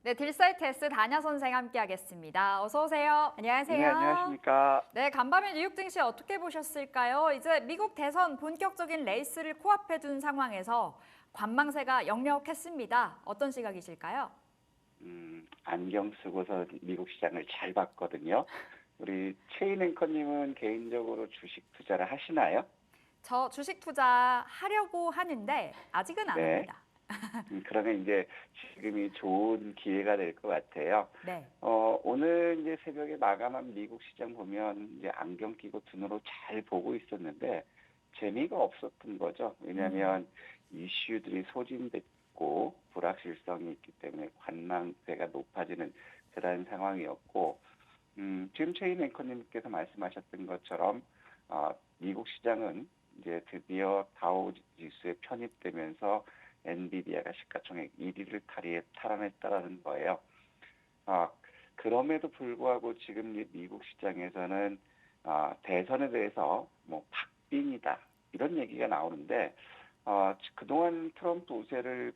네, 딜사이트 S 다냐 선생 함께하겠습니다. 어서 오세요. 네, 안녕하세요. 안녕하십니까. 네, 간밤에 뉴욕 증시 어떻게 보셨을까요? 이제 미국 대선 본격적인 레이스를 코앞에 둔 상황에서 관망세가 역력했습니다. 어떤 시각이실까요? 안경 쓰고서 미국 시장을 잘 봤거든요. 우리 최인 앵커님은 개인적으로 주식 투자를 하시나요? 저 주식 투자하려고 하는데 아직은 안 네. 합니다. 그러면 이제 지금이 좋은 기회가 될 것 같아요. 네. 오늘 이제 새벽에 마감한 미국 시장 보면 이제 안경 끼고 눈으로 잘 보고 있었는데 재미가 없었던 거죠. 왜냐하면 이슈들이 소진됐고 불확실성이 있기 때문에 관망세가 높아지는 그런 상황이었고, 지금 최인 앵커님께서 말씀하셨던 것처럼 미국 시장은 이제 드디어 다우 지수에 편입되면서 엔비디아가 시가총액 1위를 탈환했다라는 거예요. 아, 그럼에도 불구하고 지금 이 미국 시장에서는 대선에 대해서 뭐 박빙이다 이런 얘기가 나오는데, 그동안 트럼프 우세를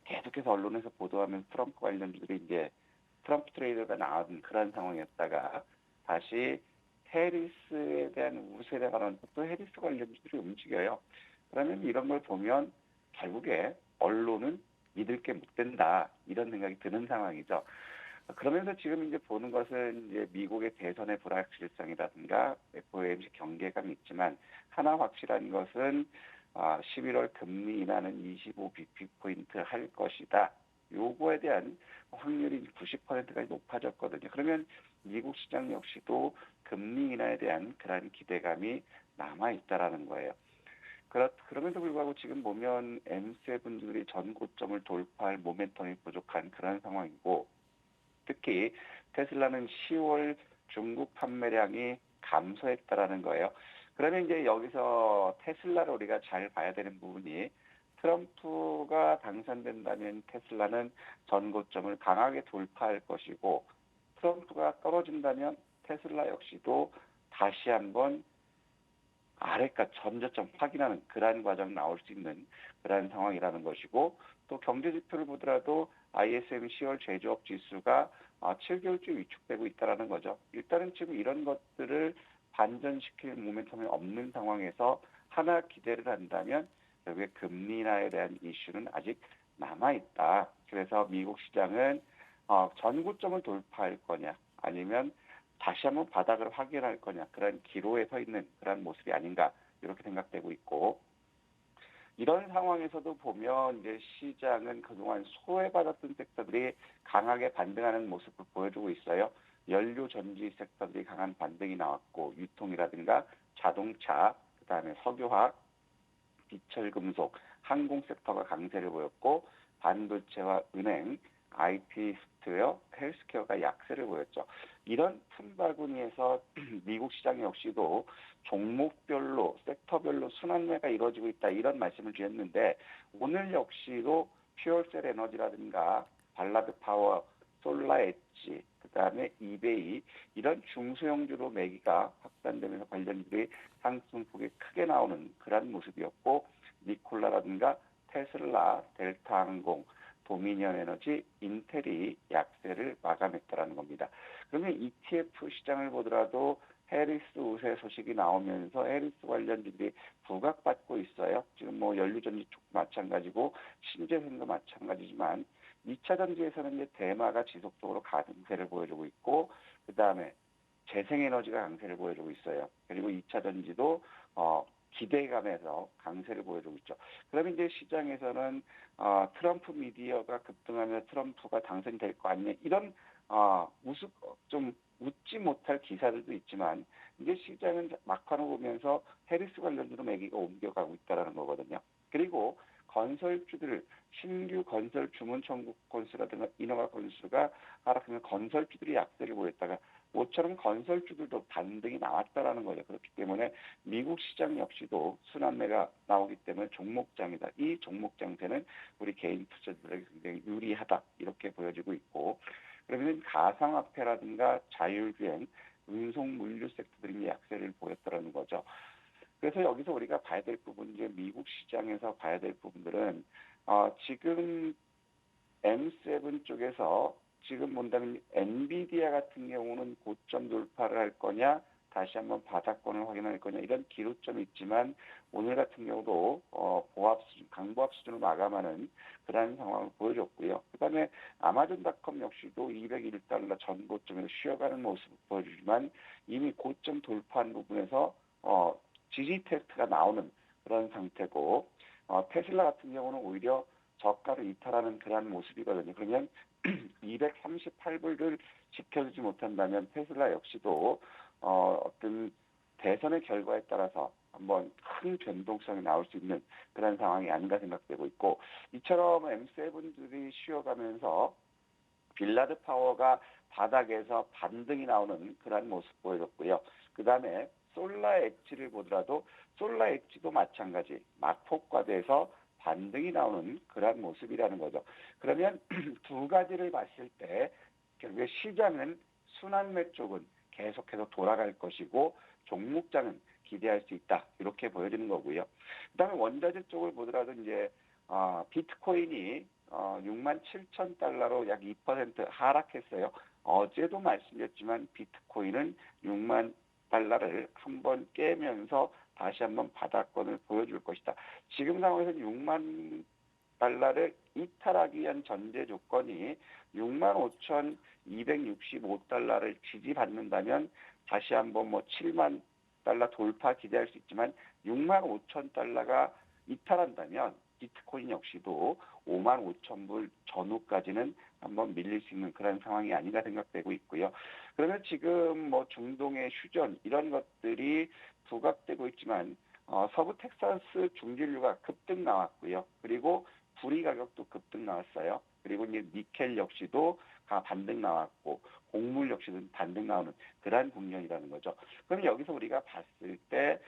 계속해서 언론에서 보도하면서 트럼프 관련주들이 이제 트럼프 트레이더가 나온 그런 상황이었다가 다시 해리스에 대한 우세에 관한 또 해리스 관련주들이 움직여요. 그러면 이런 걸 보면 결국에 언론은 믿을 게 못 된다 이런 생각이 드는 상황이죠. 그러면서 지금 이제 보는 것은 이제 미국의 대선의 불확실성이라든가 FOMC 경계감이 있지만 하나 확실한 것은 11월 금리 인하는 25bp 포인트 할 것이다. 요거에 대한 확률이 90%까지 높아졌거든요. 그러면 미국 시장 역시도 금리 인하에 대한 그런 기대감이 남아 있다라는 거예요. 그럼에도 불구하고 지금 보면 M7들이 전 고점을 돌파할 모멘텀이 부족한 그런 상황이고, 특히 테슬라는 10월 중국 판매량이 감소했다라는 거예요. 그러면 이제 여기서 테슬라를 우리가 잘 봐야 되는 부분이, 트럼프가 당선된다면 테슬라는 전고점을 강하게 돌파할 것이고, 트럼프가 떨어진다면 테슬라 역시도 다시 한번 아래가 전저점 확인하는 그러한 과정 나올 수 있는 그러한 상황이라는 것이고, 또 경제 지표를 보더라도 ISM 10월 제조업 지수가 7개월째 위축되고 있다는 거죠. 일단은 지금 이런 것들을 반전시킬 모멘텀이 없는 상황에서 하나 기대를 한다면 결국에 금리 인하에 대한 이슈는 아직 남아있다. 그래서 미국 시장은 전고점을 돌파할 거냐 아니면 다시 한번 바닥을 확인할 거냐 그런 기로에 서 있는 그런 모습이 아닌가 이렇게 생각되고 있고, 이런 상황에서도 보면 이제 시장은 그동안 소외받았던 섹터들이 강하게 반등하는 모습을 보여주고 있어요. 연료 전지 섹터들이 강한 반등이 나왔고, 유통이라든가 자동차, 그다음에 석유화학, 비철금속, 항공 섹터가 강세를 보였고, 반도체와 은행, IT, 소프트웨어, 헬스케어가 약세를 보였죠. 이런 틈바구니에서 미국 시장 역시도 종목별로, 섹터별로 순환매가 이루어지고 있다 이런 말씀을 드렸는데, 오늘 역시도 퓨얼셀 에너지라든가 발라드 파워, 솔라 엣지, 그다음에 이베이 이런 중소형주로 매기가 확산되면서 관련주들이 상승폭이 크게 나오는 그런 모습이었고, 니콜라라든가 테슬라, 델타항공, 도미니언 에너지, 인텔이 약세를 마감했다라는 겁니다. 그러면 ETF 시장을 보더라도 해리스 우세 소식이 나오면서 해리스 관련주들이 부각받고 있어요. 지금 뭐 연료전지 쪽 마찬가지고 신재생도 마찬가지지만 2차 전지에서는 이제 대마가 지속적으로 강세를 보여주고 있고, 그 다음에 재생에너지가 강세를 보여주고 있어요. 그리고 2차 전지도 기대감에서 강세를 보여주고 있죠. 그러면 이제 시장에서는 트럼프 미디어가 급등하며 트럼프가 당선될 거 아니냐 이런 좀 웃지 못할 기사들도 있지만, 이제 시장은 막판을 보면서 해리스 관련주로 매기가 옮겨가고 있다는 거거든요. 그리고 건설주들, 신규 건설 주문 청구 건수라든가 인허가 건수가 하락하면 건설주들이 약세를 보였다가 모처럼 건설주들도 반등이 나왔다라는 거죠. 그렇기 때문에 미국 시장 역시도 순환매가 나오기 때문에 종목장이다. 이 종목장세는 우리 개인 투자자들에게 굉장히 유리하다. 이렇게 보여지고 있고, 그러면 가상화폐라든가 자율주행, 운송 물류 섹터들이 약세를 보였다는 거죠. 그래서 여기서 우리가 봐야 될 부분, 이제 미국 시장에서 봐야 될 부분들은 지금 M7 쪽에서 지금 본다면 엔비디아 같은 경우는 고점 돌파를 할 거냐, 다시 한번 바닥권을 확인할 거냐 이런 기로점이 있지만 오늘 같은 경우도 보합 수준, 강보합 수준을 마감하는 그런 상황을 보여줬고요. 그다음에 아마존닷컴 역시도 201달러 전 고점에서 쉬어가는 모습을 보여주지만 이미 고점 돌파한 부분에서 지지 테스트가 나오는 그런 상태고 테슬라 같은 경우는 오히려 저가를 이탈하는 그러한 모습이거든요. 그러면 238불을 지켜주지 못한다면 테슬라 역시도 어떤 대선의 결과에 따라서 한번 큰 변동성이 나올 수 있는 그런 상황이 아닌가 생각되고 있고 이처럼 M7들이 쉬어가면서 빌라드 파워가 바닥에서 반등이 나오는 그런 모습 보여줬고요. 그 다음에 솔라 엣지를 보더라도 솔라 엣지도 마찬가지 낙폭과대에서 반등이 나오는 그런 모습이라는 거죠. 그러면 두 가지를 봤을 때 결국에 시장은 순환매 쪽은 계속해서 돌아갈 것이고 종목장은 기대할 수 있다 이렇게 보여지는 거고요. 그다음에 원자재 쪽을 보더라도 이제 비트코인이 67,000달러로 약 2% 하락했어요. 어제도 말씀드렸지만 비트코인은 6만 달러를 한번 깨면서 다시 한번 바닥권을 보여줄 것이다. 지금 상황에서는 6만 달러를 이탈하기 위한 전제 조건이 65,265달러를 지지받는다면 다시 한번 7만 달러 돌파 기대할 수 있지만 6만 5천 달러가 이탈한다면 비트코인 역시도 5만 5천 불 전후까지는 한번 밀릴 수 있는 그런 상황이 아닌가 생각되고 있고요. 그러면 지금 중동의 휴전 이런 것들이 부각되고 있지만 서부 텍사스 중진류가 급등 나왔고요. 그리고 구리 가격도 급등 나왔어요. 그리고 이제 니켈 역시도 반등 나왔고 곡물 역시도 반등 나오는 그러한 국면이라는 거죠. 그럼 여기서 우리가 봤을 때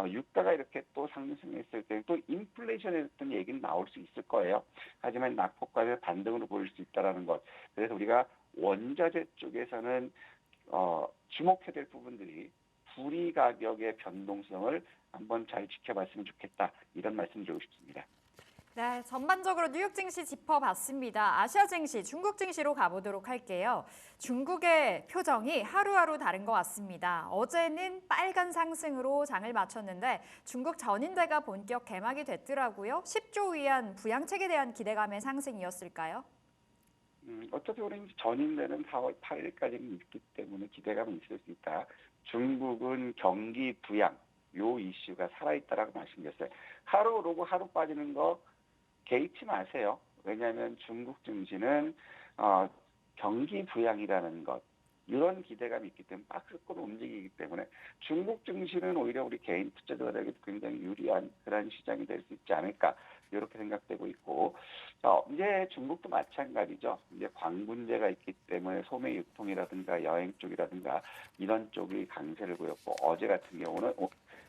유가가 이렇게 또 상승했을 때 또 인플레이션에 대한 얘기는 나올 수 있을 거예요. 하지만 낙폭과의 반등으로 보일 수 있다는 것. 그래서 우리가 원자재 쪽에서는 주목해야 될 부분들이 구리 가격의 변동성을 한번 잘 지켜봤으면 좋겠다. 이런 말씀 드리고 싶습니다. 네, 전반적으로 뉴욕 증시 짚어봤습니다. 아시아 증시, 중국 증시로 가보도록 할게요. 중국의 표정이 하루하루 다른 것 같습니다. 어제는 빨간 상승으로 장을 마쳤는데 중국 전인대가 본격 개막이 됐더라고요. 10조 위안 부양책에 대한 기대감의 상승이었을까요? 어차피 우리는 전인대는 4월 8일까지는 있기 때문에 기대감은 있을 수 있다. 중국은 경기 부양, 요 이슈가 살아있다라고 말씀드렸어요. 하루 오르고 하루 빠지는 거 개의치 마세요. 왜냐하면 중국 증시는 경기 부양이라는 것 이런 기대감이 있기 때문에 박스권 움직이기 때문에 중국 증시는 오히려 우리 개인 투자자들에게 굉장히 유리한 그런 시장이 될 수 있지 않을까 이렇게 생각되고 있고 이제 중국도 마찬가지죠. 이제 광분제가 있기 때문에 소매 유통이라든가 여행 쪽이라든가 이런 쪽이 강세를 보였고 어제 같은 경우는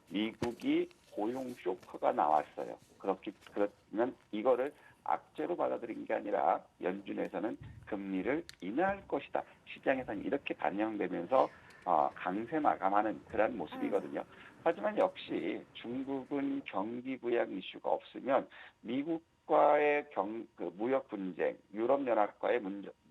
미국이 고용 쇼크가 나왔어요. 그러면 이거를 악재로 받아들인 게 아니라 연준에서는 금리를 인하할 것이다. 시장에서는 이렇게 반영되면서 강세 마감하는 그런 모습이거든요. 하지만 역시 중국은 경기 부양 이슈가 없으면 미국과의 무역 분쟁, 유럽연합과의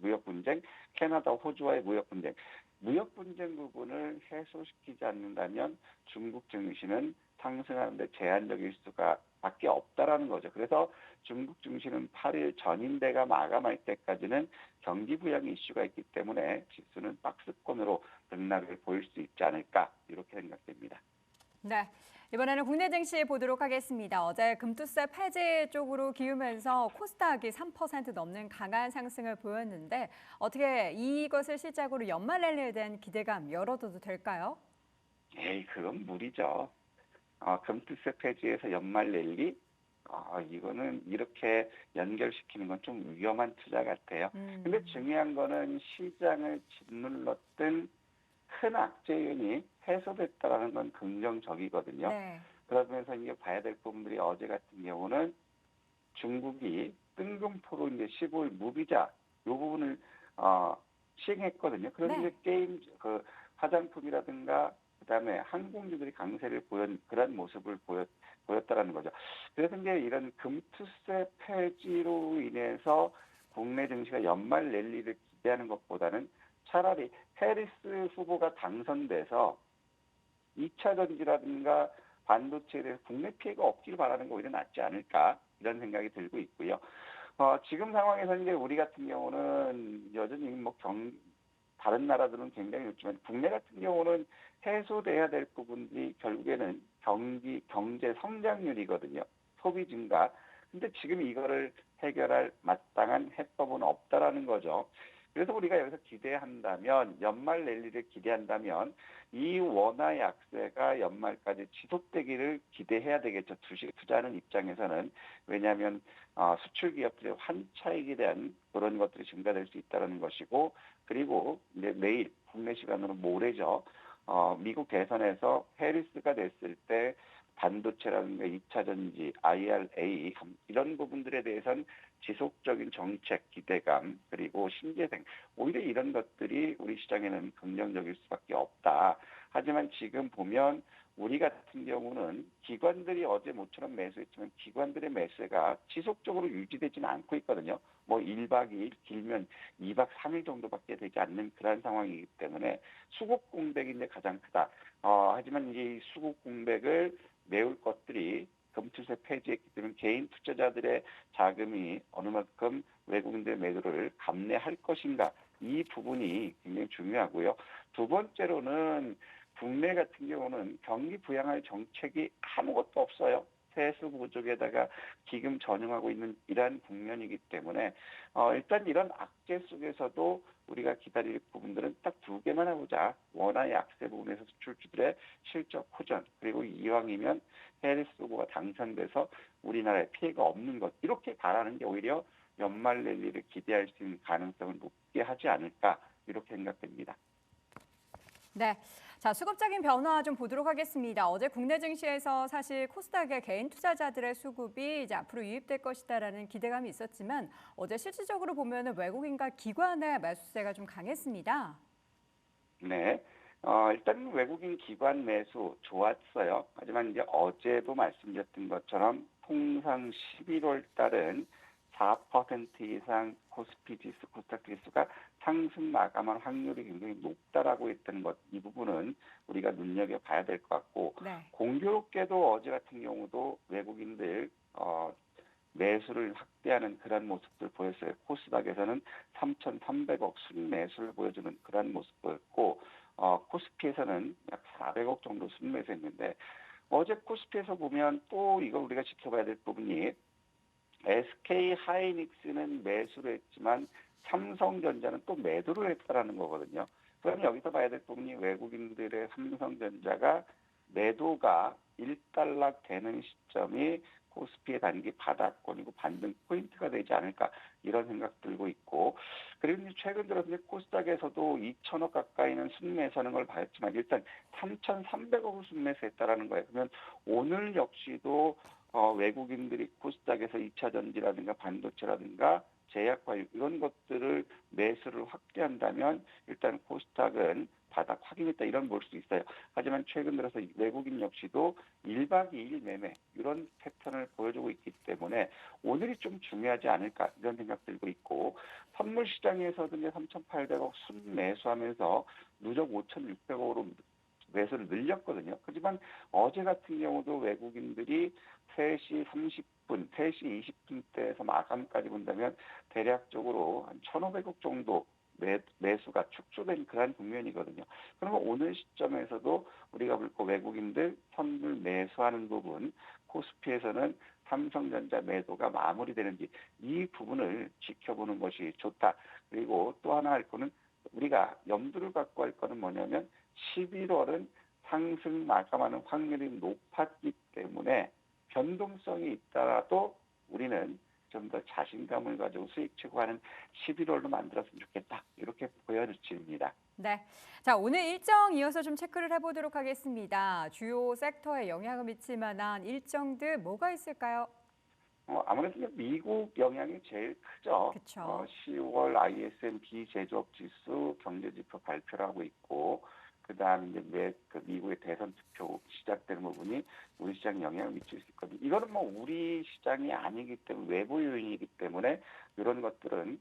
무역 분쟁, 캐나다, 호주와의 무역 분쟁, 무역 분쟁 부분을 해소시키지 않는다면 중국 증시는 상승하는데 제한적일 수가 밖에 없다라는 거죠. 그래서 중국 증시는 8일 전인대가 마감할 때까지는 경기 부양 이슈가 있기 때문에 지수는 박스권으로 등락을 보일 수 있지 않을까 이렇게 생각됩니다. 네, 이번에는 국내 증시 보도록 하겠습니다. 어제 금투세 폐지 쪽으로 기우면서 코스닥이 3% 넘는 강한 상승을 보였는데 어떻게 이것을 시작으로 연말 랠리에 대한 기대감 열어둬도 될까요? 그건 무리죠. 금투세 폐지에서 연말 랠리? 이거는 이렇게 연결시키는 건 좀 위험한 투자 같아요. 근데 중요한 거는 시장을 짓눌렀던 큰 악재 요인이 해소됐다라는 건 긍정적이거든요. 네. 그러면서 이제 봐야 될 부분들이 어제 같은 경우는 중국이 뜬금포로 이제 15일 무비자 이 부분을 시행했거든요. 그런데 네. 게임 화장품이라든가 그다음에 항공주들이 강세를 보인 그런 모습을 보였다라는 거죠. 그래서 이제 이런 금투세 폐지로 인해서 국내 증시가 연말 랠리를 기대하는 것보다는 차라리 해리스 후보가 당선돼서 2차 전지라든가 반도체에 대해서 국내 피해가 없기를 바라는 게 오히려 낫지 않을까 이런 생각이 들고 있고요. 지금 상황에서 이제 우리 같은 경우는 여전히 다른 나라들은 굉장히 높지만 국내 같은 경우는 해소돼야 될 부분들이 결국에는 경제 성장률이거든요. 소비 증가. 근데 지금 이거를 해결할 마땅한 해법은 없다라는 거죠. 그래서 우리가 여기서 기대한다면 연말 랠리를 기대한다면 이 원화 약세가 연말까지 지속되기를 기대해야 되겠죠. 주식 투자하는 입장에서는. 왜냐하면 수출 기업들의 환차익에 대한 그런 것들이 증가될 수 있다는 것이고, 그리고 이제 내일 국내 시간으로 모레죠. 미국 대선에서 해리스가 됐을 때 반도체라든가 2차 전지, IRA 이런 부분들에 대해서는 지속적인 정책 기대감 그리고 신재생 오히려 이런 것들이 우리 시장에는 긍정적일 수밖에 없다. 하지만 지금 보면 우리 같은 경우는 기관들이 어제 모처럼 매수했지만 기관들의 매수가 지속적으로 유지되지는 않고 있거든요. 뭐 1박 2일 길면 2박 3일 정도밖에 되지 않는 그런 상황이기 때문에 수급 공백이 이제 가장 크다. 하지만 이제 이 수급 공백을 메울 것들이 금투세 폐지했기 때문에 개인 투자자들의 자금이 어느 만큼 외국인들의 매도를 감내할 것인가 이 부분이 굉장히 중요하고요. 두 번째로는 국내 같은 경우는 경기 부양할 정책이 아무것도 없어요. 세수 부족에다가 기금 전용하고 있는 이러한 국면이기 때문에 일단 이런 악재 속에서도 우리가 기다릴 부분들은 딱 두 개만 해보자. 원화 약세 부분에서 수출주들의 실적 호전 그리고 이왕이면 해리스 후보가 당선돼서 우리나라에 피해가 없는 것 이렇게 바라는 게 오히려 연말 랠리를 기대할 수 있는 가능성을 높게 하지 않을까 이렇게 생각됩니다. 네. 자, 수급적인 변화 좀 보도록 하겠습니다. 어제 국내 증시에서 사실 코스닥의 개인 투자자들의 수급이 이제 앞으로 유입될 것이다라는 기대감이 있었지만 어제 실질적으로 보면은 외국인과 기관의 매수세가 좀 강했습니다. 네. 일단 외국인 기관 매수 좋았어요. 하지만 이제 어제도 말씀드렸던 것처럼 통상 11월 달은 4% 이상 코스피 지수, 코스닥 지수가 상승 마감할 확률이 굉장히 높다라고 했던 것, 이 부분은 우리가 눈여겨봐야 될 것 같고, 네. 공교롭게도 어제 같은 경우도 외국인들 매수를 확대하는 그런 모습들 보였어요. 코스닥에서는 3,300억 순매수를 보여주는 그런 모습 보였고, 코스피에서는 약 400억 정도 순매수했는데, 어제 코스피에서 보면 또 이거 우리가 지켜봐야 될 부분이 SK 하이닉스는 매수를 했지만 삼성전자는 또 매도를 했다라는 거거든요. 그럼 여기서 봐야 될 부분이 외국인들의 삼성전자가 매도가 일단락 되는 시점이 코스피의 단기 바닥권이고 반등 포인트가 되지 않을까 이런 생각 들고 있고 그리고 최근 들어서 코스닥에서도 2천억 가까이는 순매수하는 걸 봤지만 일단 3,300억을 순매수했다라는 거예요. 그러면 오늘 역시도 외국인들이 코스닥에서 2차 전지라든가 반도체라든가 제약과육 이런 것들을 매수를 확대한다면 일단 코스닥은 바닥 확인했다 이런 볼 수 있어요. 하지만 최근 들어서 외국인 역시도 1박 2일 매매 이런 패턴을 보여주고 있기 때문에 오늘이 좀 중요하지 않을까 이런 생각 들고 있고 선물 시장에서도 이제 3,800억 순매수하면서 누적 5,600억으로 매수를 늘렸거든요. 하지만 어제 같은 경우도 외국인들이 3시 30분, 3시 20분대에서 마감까지 본다면 대략적으로 한 1,500억 정도 매수가 축소된 그런 국면이거든요. 그러면 오늘 시점에서도 우리가 볼 거 외국인들 선물 매수하는 부분, 코스피에서는 삼성전자 매도가 마무리되는지 이 부분을 지켜보는 것이 좋다. 그리고 또 하나 할 거는 우리가 염두를 갖고 할 거는 뭐냐면 11월은 상승 마감하는 확률이 높았기 때문에 변동성이 있더라도 우리는 좀 더 자신감을 가지고 수익 추구하는 11월로 만들었으면 좋겠다. 이렇게 보여집니다. 네. 자, 오늘 일정 이어서 좀 체크를 해보도록 하겠습니다. 주요 섹터에 영향을 미칠 만한 일정들 뭐가 있을까요? 아무래도 미국 영향이 제일 크죠. 그렇죠. 10월 ISM 비제조업 지수 경제지표 발표를 하고 있고 그다음 이제 그 미국의 대선 투표 시작되는 부분이 우리 시장에 영향을 미칠 수 있거든요. 이거는 뭐 우리 시장이 아니기 때문에 외부 요인이기 때문에 이런 것들은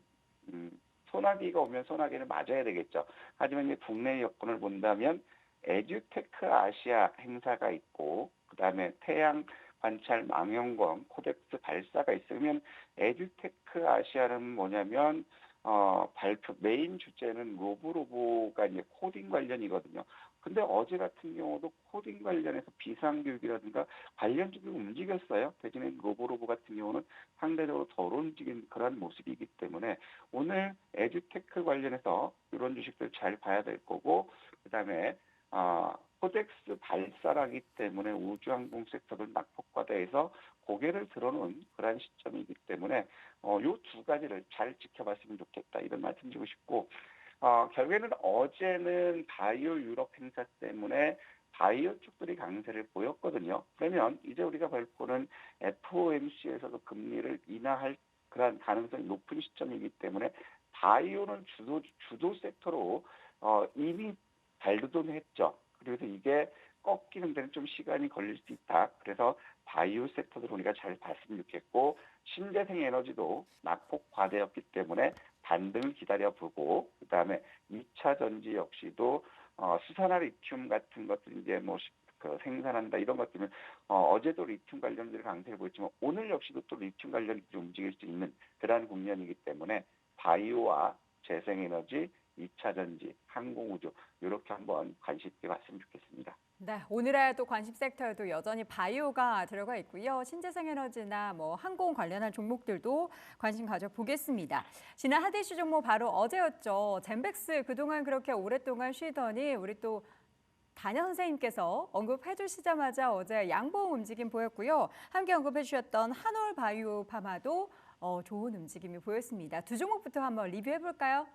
소나기가 오면 소나기를 맞아야 되겠죠. 하지만 이제 국내 여건을 본다면 에듀테크 아시아 행사가 있고 그다음에 태양 관찰 망원경 코덱스 발사가 있으면 에듀테크 아시아는 뭐냐면 발표 메인 주제는 로브로보가 이제 코딩 관련이거든요. 근데 어제 같은 경우도 코딩 관련해서 비상교육이라든가 관련 쪽이 움직였어요. 대신에 로브로보 같은 경우는 상대적으로 덜 움직인 그런 모습이기 때문에 오늘 에듀테크 관련해서 이런 주식들 잘 봐야 될 거고 그다음에 코덱스 발사라기 때문에 우주항공 섹터를 낙폭과대해서 고개를 들어놓은 그런 시점이기 때문에 요 두 가지를 잘 지켜봤으면 좋겠다 이런 말씀드리고 싶고 결국에는 어제는 바이오 유럽 행사 때문에 바이오 쪽들이 강세를 보였거든요. 그러면 이제 우리가 볼 거는 FOMC에서도 금리를 인하할 그런 가능성이 높은 시점이기 때문에 바이오는 주도 섹터로 이미 발돋움했죠. 그래서 이게 꺾이는 데는 좀 시간이 걸릴 수 있다. 그래서 바이오 섹터도 우리가 잘 봤으면 좋겠고 신재생 에너지도 낙폭 과대였기 때문에 반등을 기다려보고 그다음에 2차 전지 역시도 수산화 리튬 같은 것들 이제 그 생산한다 이런 것들은 어제도 리튬 관련들이 강세를 보였지만 오늘 역시도 또 리튬 관련이 움직일 수 있는 그러한 국면이기 때문에 바이오와 재생에너지 2차 전지, 항공우주 이렇게 한번 관심 있게 봤으면 좋겠습니다. 네, 오늘의 또 관심 섹터에도 여전히 바이오가 들어가 있고요. 신재생 에너지나 뭐 항공 관련한 종목들도 관심 가져보겠습니다. 지난 핫 이슈 종목 바로 어제였죠. 젠백스 그동안 그렇게 오랫동안 쉬더니 우리 또 단야 선생님께서 언급해 주시자마자 어제 양봉 움직임 보였고요. 함께 언급해 주셨던 한올 바이오 파마도 좋은 움직임이 보였습니다. 두 종목부터 한번 리뷰해 볼까요?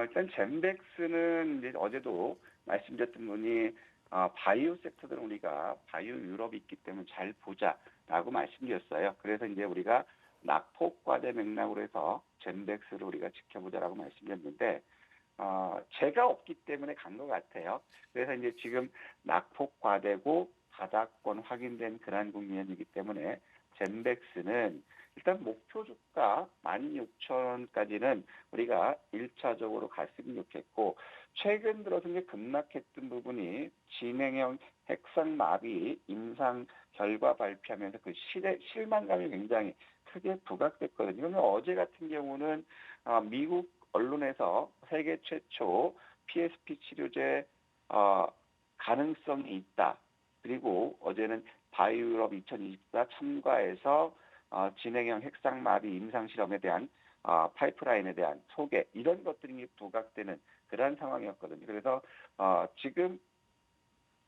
일단 젠백스는 이제 어제도 말씀드렸던 분이 바이오 섹터들은 우리가 바이오 유럽이 있기 때문에 잘 보자라고 말씀드렸어요. 그래서 이제 우리가 낙폭 과대 맥락으로 해서 젠백스를 우리가 지켜보자라고 말씀드렸는데 제가 없기 때문에 간 것 같아요. 그래서 이제 지금 낙폭 과대고 바닥권 확인된 그러한 국면이기 때문에 젠백스는 일단 목표 주가 16,000원까지는 우리가 1차적으로 갔으면 좋겠고 최근 들어서 이제 급락했던 부분이 진행형 핵상 마비 임상 결과 발표하면서 그 실망감이 굉장히 크게 부각됐거든요. 그러면 어제 같은 경우는 미국 언론에서 세계 최초 PSP 치료제 가능성이 있다. 그리고 어제는 바이오유럽 2024 참가해서 진행형 핵상마비 임상실험에 대한 파이프라인에 대한 소개 이런 것들이 부각되는 그러한 상황이었거든요. 그래서 지금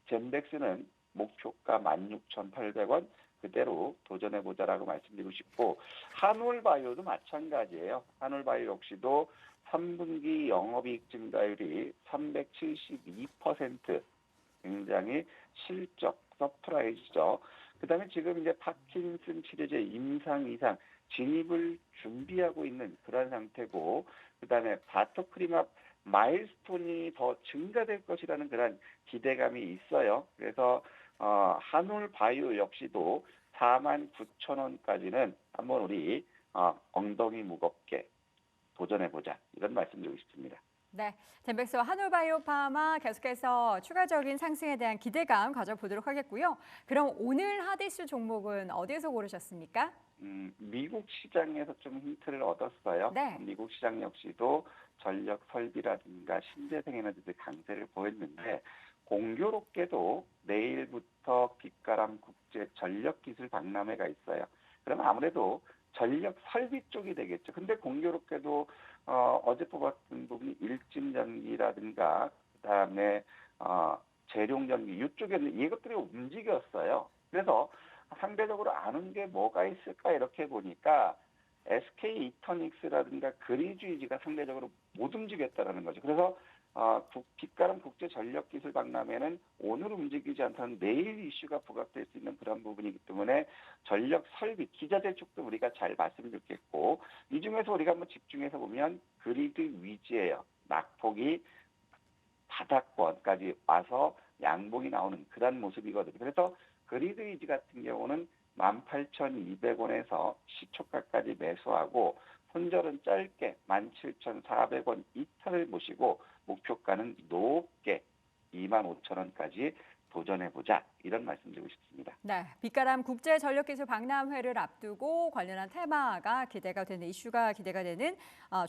젠백스는 목표가 16,800원 그대로 도전해보자라고 말씀드리고 싶고 한올바이오도 마찬가지예요. 한올바이오 역시도 3분기 영업이익 증가율이 372% 굉장히 실적 서프라이즈죠. 그다음에 지금 이제 파킨슨 치료제 임상 이상 진입을 준비하고 있는 그런 상태고 그다음에 바토크림압 마일스톤이 더 증가될 것이라는 그런 기대감이 있어요. 그래서 한올바이오 역시도 49,000원까지는 한번 우리 엉덩이 무겁게 도전해보자 이런 말씀드리고 싶습니다. 네, 젠백스와 한올바이오파마 계속해서 추가적인 상승에 대한 기대감 가져보도록 하겠고요. 그럼 오늘 핫 이슈 종목은 어디에서 고르셨습니까? 미국 시장에서 좀 힌트를 얻었어요. 네. 미국 시장 역시도 전력 설비라든가 신재생 에너지들 강세를 보였는데 공교롭게도 내일부터 빛가람 국제 전력기술 박람회가 있어요. 그러면 아무래도 전력 설비 쪽이 되겠죠. 근데 공교롭게도 어제 뽑았던 부분이 일진전기라든가 그다음에 재룡전기 이쪽에는 이것들이 움직였어요. 그래서 상대적으로 아는 게 뭐가 있을까 이렇게 보니까 SK 이터닉스라든가 그리주이지가 상대적으로 못 움직였다라는 거죠. 그래서 빛가람 국제전력기술박람회는 오늘 움직이지 않다는 내일 이슈가 부각될 수 있는 그런 부분이기 때문에 전력 설비, 기자재 쪽도 우리가 잘 봤으면 좋겠고 이 중에서 우리가 한번 집중해서 보면 그리드 위즈예요. 낙폭이 바닥권까지 와서 양봉이 나오는 그런 모습이거든요. 그래서 그리드 위즈 같은 경우는 18,200원에서 시초가까지 매수하고 손절은 짧게 17,400원 이탈을 보시고 목표가는 높게 25,000원까지 도전해보자 이런 말씀드리고 싶습니다. 네, 빛가람 국제전력기술 박람회를 앞두고 관련한 테마가 기대가 되는 이슈가 기대가 되는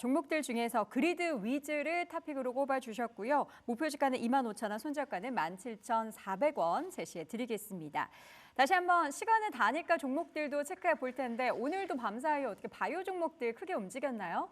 종목들 중에서 그리드 위즈를 토픽으로 꼽아주셨고요. 목표 주가는 25,000원, 손절가는 17,400원 제시해 드리겠습니다. 다시 한번 시간을 다니까 종목들도 체크해 볼 텐데 오늘도 밤사이 어떻게 바이오 종목들 크게 움직였나요?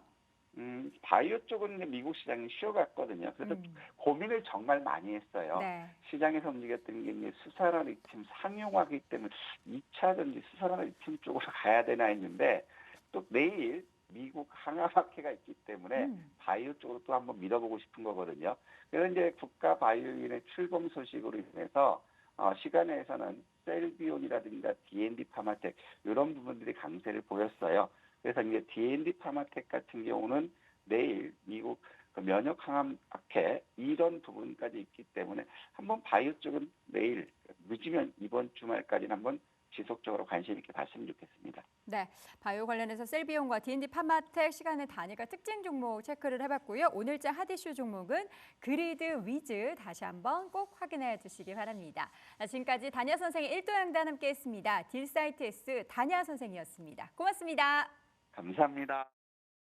바이오 쪽은 이제 미국 시장이 쉬어갔거든요. 그래서 고민을 정말 많이 했어요. 네. 시장에서 움직였던 게 이제 수산화 리튬 상용화기 때문에 2차 전지 수산화 리튬 쪽으로 가야 되나 했는데 또 내일 미국 항아마케가 있기 때문에 바이오 쪽으로 또 한번 밀어보고 싶은 거거든요. 그래서 이제 국가 바이오인의 출범 소식으로 인해서 시간에서는 셀비온이라든가 D&D 파마텍 이런 부분들이 강세를 보였어요. 그래서 이제 D&D 파마텍 같은 경우는 내일 미국 면역 항암학회 이런 부분까지 있기 때문에 한번 바이오 쪽은 내일 늦으면 이번 주말까지는 한번 지속적으로 관심 있게 봤으면 좋겠습니다. 네, 바이오 관련해서 셀비온과 D&D 파마텍 시간의 단위가 특징 종목 체크를 해봤고요. 오늘자 핫이슈 종목은 그리드 위즈 다시 한번 꼭 확인해 주시기 바랍니다. 지금까지 다냐 선생의 1도 양단 함께했습니다. 딜사이트 S 다냐 선생이었습니다. 고맙습니다. 감사합니다.